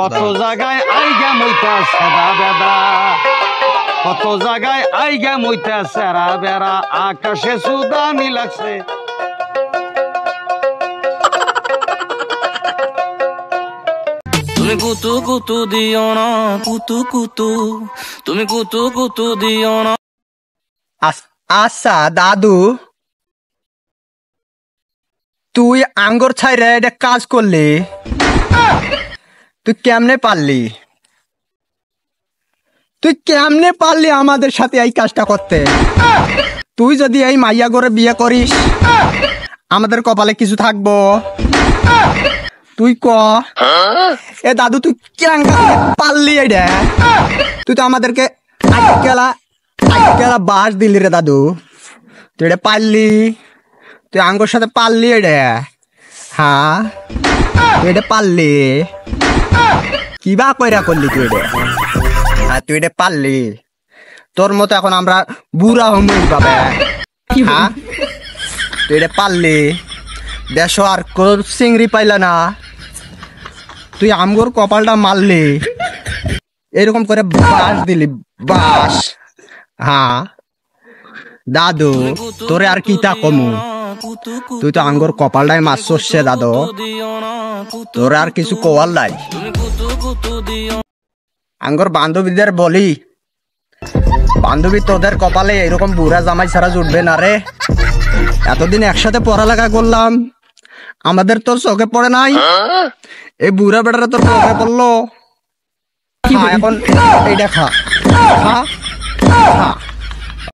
কত জায়গায় আইগা মইতা সাদা বেদা, কত জায়গায় আইগা মইতা সারা বেড়া, আকাশে সুদানি লাগছে। তুমি কুতু কুতু দিও না, কুতু কুতু, তুমি কুতু কুতু দিও না। আচ্ছা দাদু, তুই আঙ্গুর ছাইরে এটা কাজ করলি, তুই কেমনে পারলি? তুই কেমনে পারলি আমাদের সাথে এই কাজটা করতে? তুই যদি এই মাইয়া করে বিয়ে করিস, আমাদের কপালে কিছু থাকবো? তুই ক এ দাদু, তুই কেমন পারলি এটা? তুই তো আমাদেরকে আজকেলা বাস দিলি রে দাদু। তুই এটা পারলি? তুই আঙ্গুর সাথে পারলি এটা? হ্যাঁ, তুই এটা পারলি? কিবা কইরা করলি তুই এটা? হ্যাঁ, তুই এটা পারলি? তোর মতো এখন আমরা বুড়া হমু পাবে। হ্যাঁ, তুই এটা পারলি? দেশ আর কোন চিংড়ি পাইলা না, তুই আমগোর কপালটা মারলি, এরকম করে বাস দিলি, বাস। হ্যাঁ দাদু, তোরে আর কিতা কমু, তুই তো আঙ্গুর কপালটাই মারছস সে দাদু, তোরে আর কিছু কোয়াল নাই। আঙ্গুর বান্ধবীদের বলি, বান্ধবী তোদের কপালে এরকম বুড়া জামাই ছাড়া জুটবে না রে। এতদিন একসাথে পড়ালেখা করলাম, আমাদের তোর চোখে পড়ে নাই, এই বুড়া বেটারা তোর চোখে পড়লো। এখন এইটা খা খা খা।